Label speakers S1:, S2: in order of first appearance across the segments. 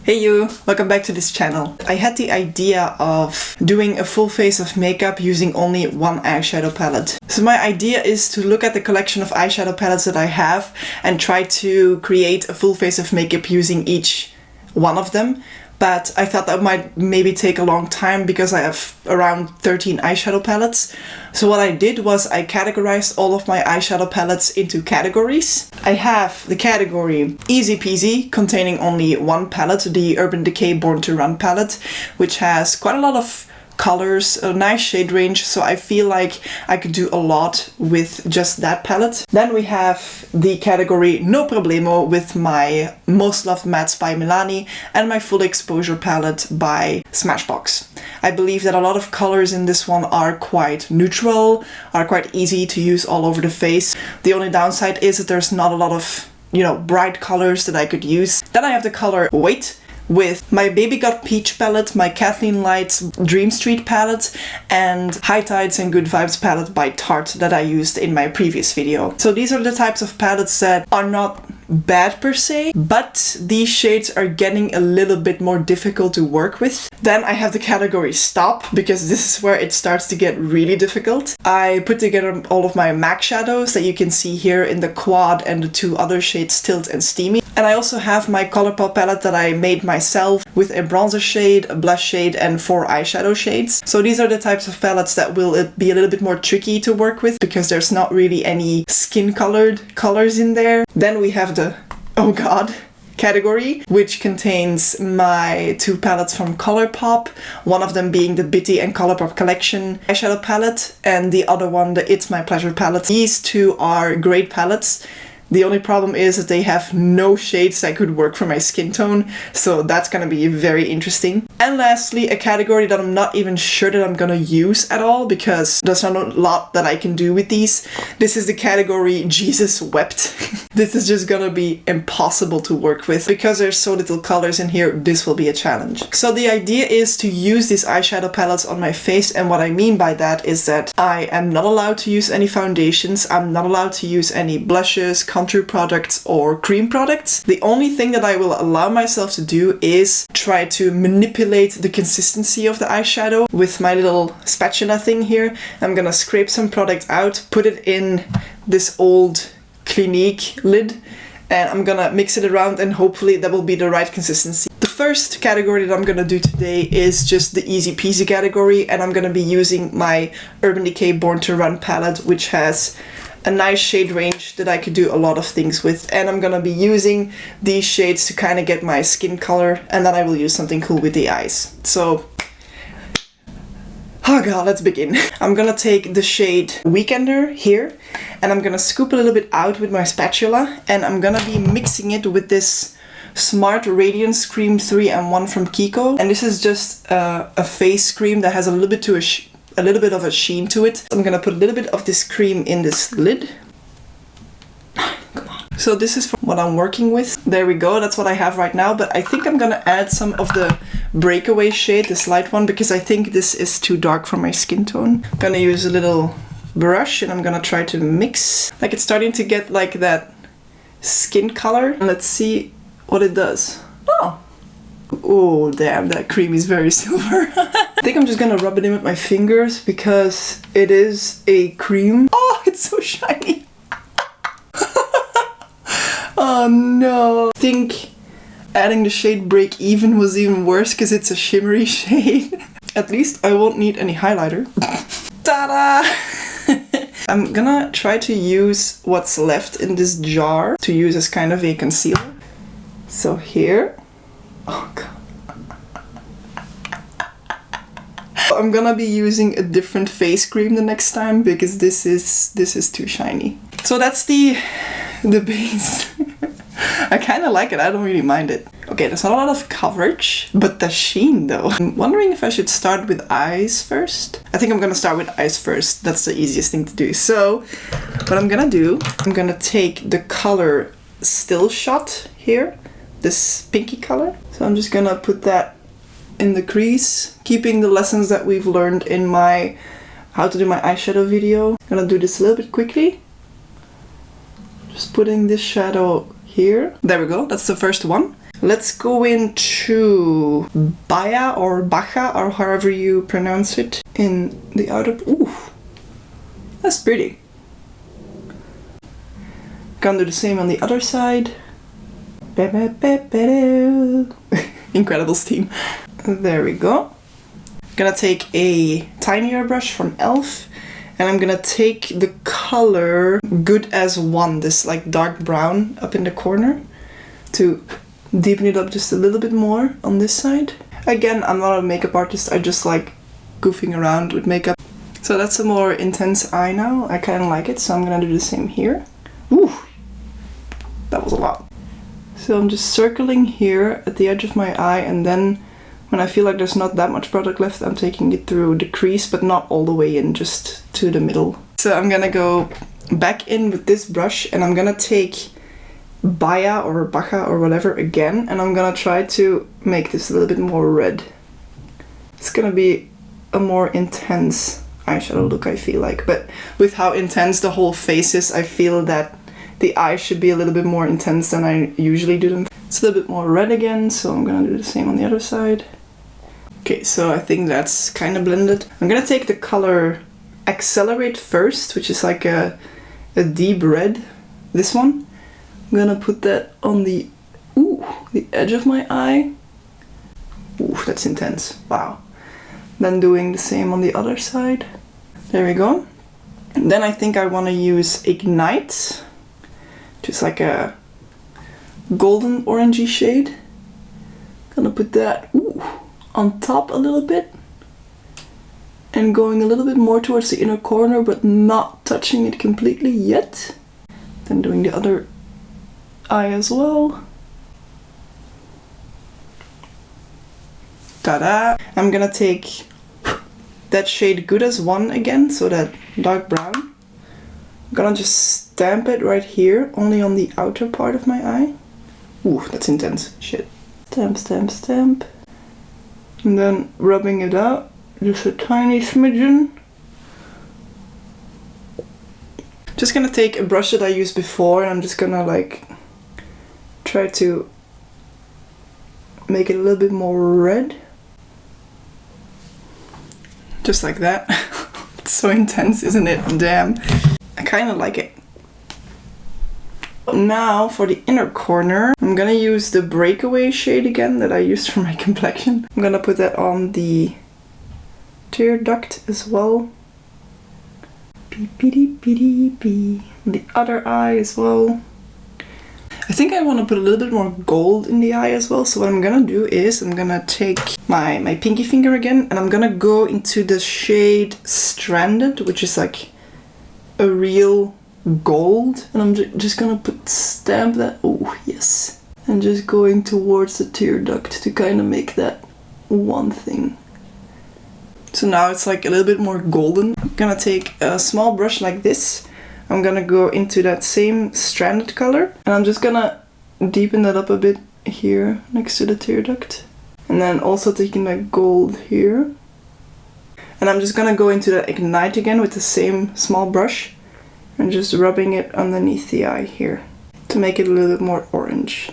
S1: Hey you! Welcome back to this channel. I had the idea of doing a full face of makeup using only one eyeshadow palette. So my idea is to look at the collection of eyeshadow palettes that I have and try to create a full face of makeup using each one of them. But I thought that might maybe take a long time because I have around 13 eyeshadow palettes. So what I did was I categorized all of my eyeshadow palettes into categories. I have the category Easy Peasy, containing only one palette, the Urban Decay Born to Run palette, which has quite a lot of colors, a nice shade range, so I feel like I could do a lot with just that palette. Then we have the category No Problemo with my Most Loved Mattes by Milani and my Full Exposure palette by Smashbox. I believe that a lot of colors in this one are quite neutral, are quite easy to use all over the face. The only downside is that there's not a lot of, bright colors that I could use. Then I have the color Wait, with my Baby Got Peach palette, my Kathleen Lights Dream Street palette, and High Tides and Good Vibes palette by Tarte that I used in my previous video. So these are the types of palettes that are not bad per se, but these shades are getting a little bit more difficult to work with. Then I have the category Stop, because this is where it starts to get really difficult. I put together all of my MAC shadows that you can see here in the Quad and the two other shades Tilt and Steamy. And I also have my Colourpop palette that I made myself with a bronzer shade, a blush shade, and 4 eyeshadow shades. So these are the types of palettes that will be a little bit more tricky to work with because there's not really any skin colored colors in there. Then we have the Oh God category, which contains my 2 palettes from Colourpop, one of them being the Bitty and Colourpop Collection eyeshadow palette, and the other one the It's My Pleasure palette. These 2 are great palettes. The only problem is that they have no shades that could work for my skin tone, so that's gonna be very interesting. And lastly, a category that I'm not even sure that I'm gonna use at all because there's not a lot that I can do with these. This is the category Jesus Wept. This is just gonna be impossible to work with. Because there's so little colors in here, this will be a challenge. So the idea is to use these eyeshadow palettes on my face, and what I mean by that is that I am not allowed to use any foundations, I'm not allowed to use any blushes, contour products or cream products. The only thing that I will allow myself to do is try to manipulate the consistency of the eyeshadow with my little spatula thing here. I'm gonna scrape some product out, put it in this old Clinique lid, and I'm gonna mix it around and hopefully that will be the right consistency. The first category that I'm gonna do today is just the Easy Peasy category, and I'm gonna be using my Urban Decay Born to Run palette, which has a nice shade range that I could do a lot of things with, and I'm gonna be using these shades to kind of get my skin color, and then I will use something cool with the eyes. So, oh god, let's begin. I'm gonna take the shade Weekender here, and I'm gonna scoop a little bit out with my spatula, and I'm gonna be mixing it with this Smart Radiance Cream 3-in-1 from Kiko. And this is just a face cream that has a little bit of a sheen to it. I'm gonna put a little bit of this cream in this lid. Come on. So this is what I'm working with. There we go, that's what I have right now, but I think I'm gonna add some of the Breakaway shade, this light one, because I think this is too dark for my skin tone. I'm gonna use a little brush and I'm gonna try to mix. Like, it's starting to get like that skin color. Let's see what it does. Oh damn, that cream is very silver. I think I'm just gonna rub it in with my fingers because it is a cream. Oh, it's so shiny. Oh no. I think adding the shade Break Even was even worse because it's a shimmery shade. At least I won't need any highlighter. Ta-da! I'm gonna try to use what's left in this jar to use as kind of a concealer. So here. Oh god. I'm gonna be using a different face cream the next time because this is too shiny. So that's the base. I kind of like it, I don't really mind it. Okay, there's not a lot of coverage, but the sheen though. I'm wondering if I should start with eyes first. I think I'm gonna start with eyes first. That's the easiest thing to do. So what I'm gonna do, I'm gonna take the color Still Shot here, this pinky color. So I'm just gonna put that in the crease, keeping the lessons that we've learned in my how to do my eyeshadow video. I'm gonna do this a little bit quickly. Just putting this shadow here. There we go, that's the first one. Let's go into Baya or Baja or however you pronounce it in the outer. Ooh, that's pretty. Gonna do the same on the other side. Incredibles team. There we go. Gonna take a tinier brush from e.l.f. and I'm gonna take the color Good as One, this like dark brown up in the corner, to deepen it up just a little bit more on this side. Again, I'm not a makeup artist, I just like goofing around with makeup. So that's a more intense eye now. I kind of like it, so I'm gonna do the same here. Ooh, that was a lot. So I'm just circling here at the edge of my eye, and then when I feel like there's not that much product left, I'm taking it through the crease, but not all the way in, just to the middle. So I'm gonna go back in with this brush, and I'm gonna take Baya or Baja or whatever again, and I'm gonna try to make this a little bit more red. It's gonna be a more intense eyeshadow look, I feel like, but with how intense the whole face is, I feel that the eyes should be a little bit more intense than I usually do them. It's a little bit more red again, so I'm gonna do the same on the other side. Okay, so I think that's kind of blended. I'm gonna take the color Accelerate first, which is like a deep red. This one. I'm gonna put that on the edge of my eye. Ooh, that's intense. Wow. Then doing the same on the other side. There we go. And then I think I want to use Ignite, just like a golden orangey shade. Gonna put that on top a little bit, and going a little bit more towards the inner corner, but not touching it completely yet. Then doing the other eye as well. Ta-da! I'm gonna take that shade Good as One again, so that dark brown. I'm gonna just stamp it right here, only on the outer part of my eye. Ooh, that's intense. Shit. Stamp, stamp, stamp. And then rubbing it out, just a tiny smidgen. Just gonna take a brush that I used before, and I'm just gonna like try to make it a little bit more red. Just like that. It's so intense, isn't it? Damn. I kind of like it. Now for the inner corner, I'm gonna use the Breakaway shade again that I used for my complexion. I'm gonna put that on the tear duct as well. The other eye as well. I think I want to put a little bit more gold in the eye as well, so what I'm gonna do is I'm gonna take my pinky finger again, and I'm gonna go into the shade Stranded, which is like a real gold, and I'm just gonna stamp that, oh yes, and just going towards the tear duct to kind of make that one thing. So now it's like a little bit more golden. I'm gonna take a small brush like this. I'm gonna go into that same Stranded color, and I'm just gonna deepen that up a bit here next to the tear duct. And then also taking that gold here. And I'm just gonna go into that Ignite again with the same small brush and just rubbing it underneath the eye here to make it a little bit more orange.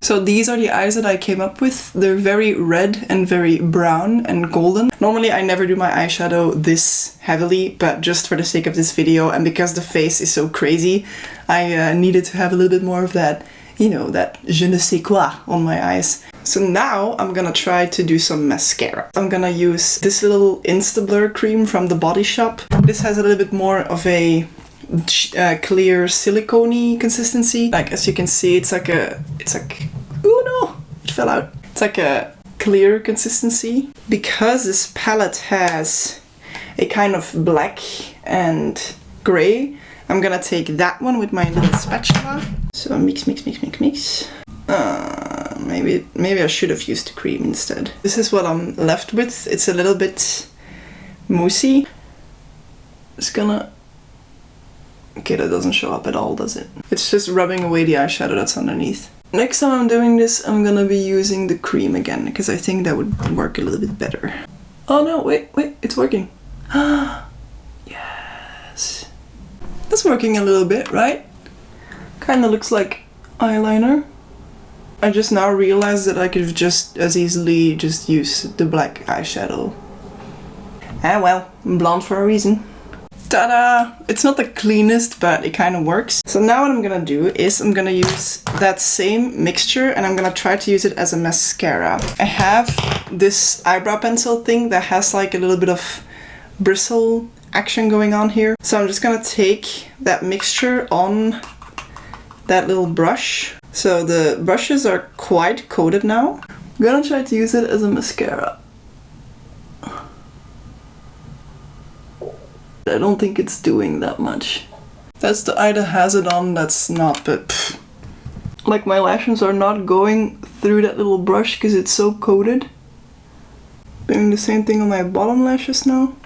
S1: So these are the eyes that I came up with. They're very red and very brown and golden. Normally I never do my eyeshadow this heavily, but just for the sake of this video and because the face is so crazy, I needed to have a little bit more of that, you know, that je ne sais quoi on my eyes. So now I'm gonna try to do some mascara. I'm gonna use this little InstaBlur cream from the Body Shop. This has a little bit more of a clear silicone-y consistency. Like as you can see, it's like oh no, it fell out. It's like a clear consistency. Because this palette has a kind of black and gray, I'm gonna take that one with my little spatula. So mix, mix, mix, mix, mix. Maybe I should have used the cream instead. This is what I'm left with. It's a little bit moussey. Just gonna... Okay, that doesn't show up at all, does it? It's just rubbing away the eyeshadow that's underneath. Next time I'm doing this, I'm gonna be using the cream again, because I think that would work a little bit better. Oh no, wait, it's working. Yes. That's working a little bit, right? Kinda looks like eyeliner. I just now realized that I could just as easily just use the black eyeshadow. Ah well, I'm blonde for a reason. Ta-da! It's not the cleanest, but it kind of works. So now what I'm gonna do is I'm gonna use that same mixture and I'm gonna try to use it as a mascara. I have this eyebrow pencil thing that has like a little bit of bristle action going on here. So I'm just gonna take that mixture on that little brush. So the brushes are quite coated now. I'm gonna try to use it as a mascara. I don't think it's doing that much. That's the eye that has it on, that's not, but pff. Like my lashes are not going through that little brush because it's so coated. Doing the same thing on my bottom lashes now.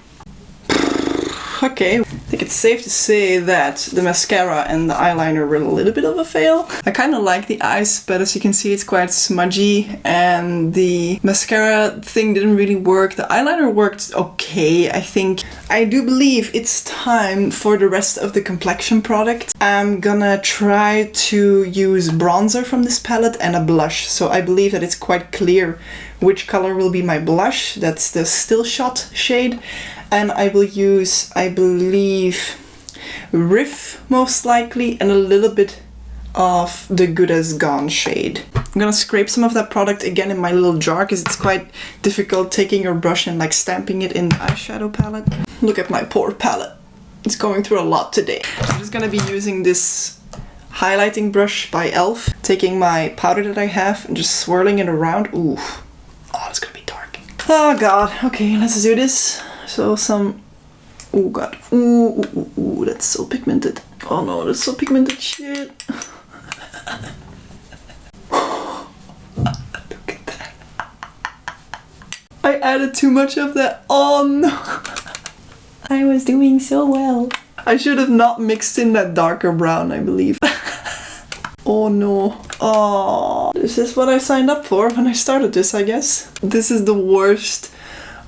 S1: Okay, I think it's safe to say that the mascara and the eyeliner were a little bit of a fail. I kind of like the eyes, but as you can see it's quite smudgy and the mascara thing didn't really work. The eyeliner worked okay, I think. I do believe it's time for the rest of the complexion product. I'm gonna try to use bronzer from this palette and a blush. So I believe that it's quite clear which color will be my blush. That's the Still Shot shade. And I will use, I believe, Riff most likely, and a little bit of the Good As Gone shade. I'm gonna scrape some of that product again in my little jar because it's quite difficult taking your brush and like stamping it in the eyeshadow palette. Look at my poor palette. It's going through a lot today. I'm just gonna be using this highlighting brush by e.l.f. Taking my powder that I have and just swirling it around. Ooh. Oh, it's gonna be dark. Oh god. Okay, let's do this. So some, oh god, ooh, that's so pigmented. Oh no, that's so pigmented shit. Look at that. I added too much of that. Oh no. I was doing so well. I should have not mixed in that darker brown, I believe. Oh no. Oh, this is what I signed up for when I started this, I guess. This is the worst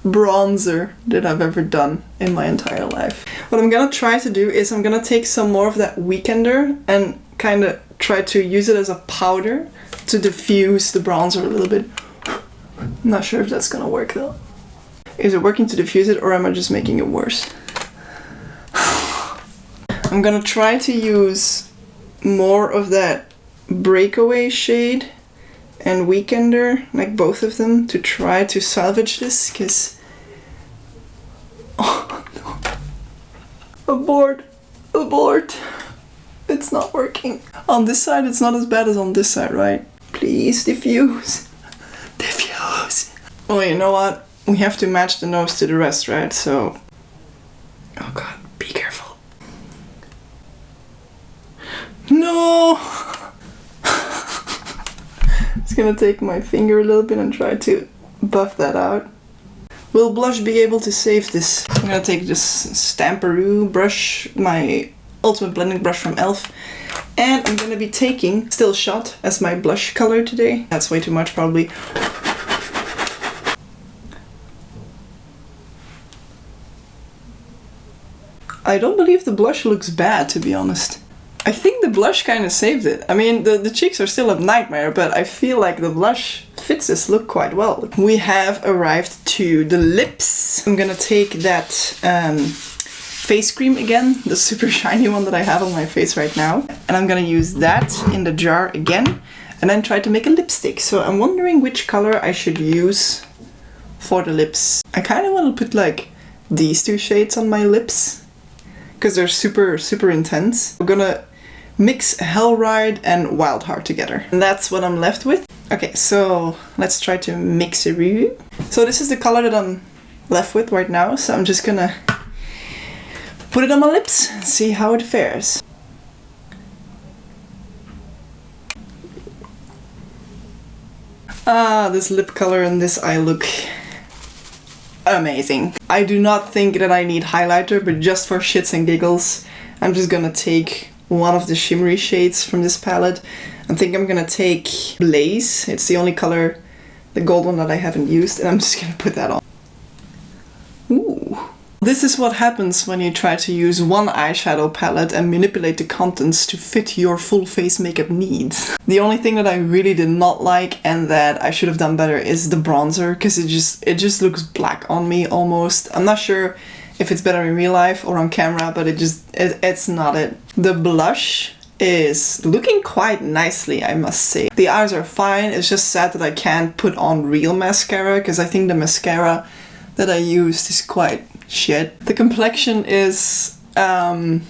S1: bronzer that I've ever done in my entire life. What I'm gonna try to do is I'm gonna take some more of that weekender and kind of try to use it as a powder to diffuse the bronzer a little bit. I'm not sure if that's gonna work though. Is it working to diffuse it or am I just making it worse? I'm gonna try to use more of that breakaway shade and weekender, like both of them, to try to salvage this, because oh no. Abort. It's not working. On this side it's not as bad as on this side, right? Please diffuse. Diffuse. Well, you know what? We have to match the nose to the rest, right? So, oh god, be careful. No. Just gonna take my finger a little bit and try to buff that out. Will blush be able to save this? I'm gonna take this Stamperoo brush, my ultimate blending brush from e.l.f. And I'm gonna be taking Still Shot as my blush color today. That's way too much probably. I don't believe the blush looks bad, to be honest. I think the blush kind of saved it. I mean, the cheeks are still a nightmare, but I feel like the blush fits this look quite well. We have arrived to the lips. I'm gonna take that face cream again, the super shiny one that I have on my face right now. And I'm gonna use that in the jar again, and then try to make a lipstick. So I'm wondering which color I should use for the lips. I kind of want to put like these two shades on my lips, because they're super intense. I'm gonna mix Hellride and Wild Heart together. And that's what I'm left with. Okay, so let's try to mix a review. So this is the color that I'm left with right now. So I'm just gonna put it on my lips and see how it fares. Ah, this lip color and this eye look amazing. I do not think that I need highlighter, but just for shits and giggles, I'm just gonna take one of the shimmery shades from this palette. I think I'm gonna take Blaze. It's the only color, the gold one that I haven't used, and I'm just gonna put that on. Ooh. This is what happens when you try to use one eyeshadow palette and manipulate the contents to fit your full face makeup needs. The only thing that I really did not like and that I should have done better is the bronzer, because it just looks black on me almost. I'm not sure if it's better in real life or on camera, but it's not it. The blush is looking quite nicely, I must say. The eyes are fine, it's just sad that I can't put on real mascara, because I think the mascara that I used is quite shit. The complexion is not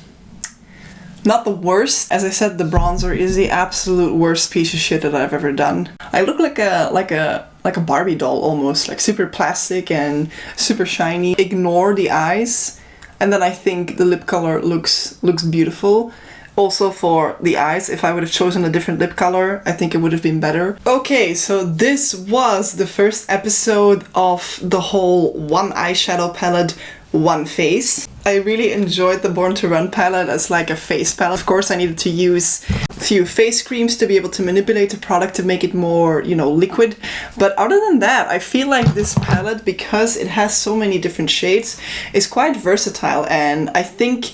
S1: the worst. As I said, the bronzer is the absolute worst piece of shit that I've ever done. I look like a Barbie doll almost, like super plastic and super shiny. Ignore the eyes, and then I think the lip color looks beautiful. Also for the eyes, if I would have chosen a different lip color, I think it would have been better. Okay, so this was the first episode of the whole one eyeshadow palette, one face. I really enjoyed the Born to Run palette as like a face palette. Of course, I needed to use a few face creams to be able to manipulate the product to make it more, you know, liquid. But other than that, I feel like this palette, because it has so many different shades, is quite versatile, and I think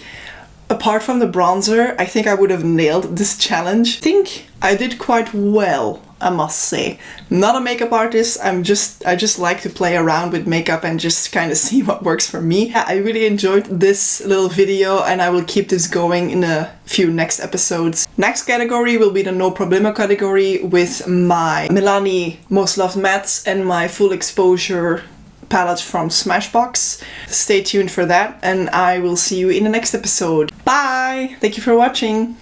S1: apart from the bronzer, I think I would have nailed this challenge. I think I did quite well, I must say. Not a makeup artist, I just like to play around with makeup and just kind of see what works for me. I really enjoyed this little video, and I will keep this going in a few next episodes. Next category will be the No Problemo category with my Milani Most Loved Mattes and my Full Exposure palette from Smashbox. Stay tuned for that, and I will see you in the next episode. Bye! Thank you for watching!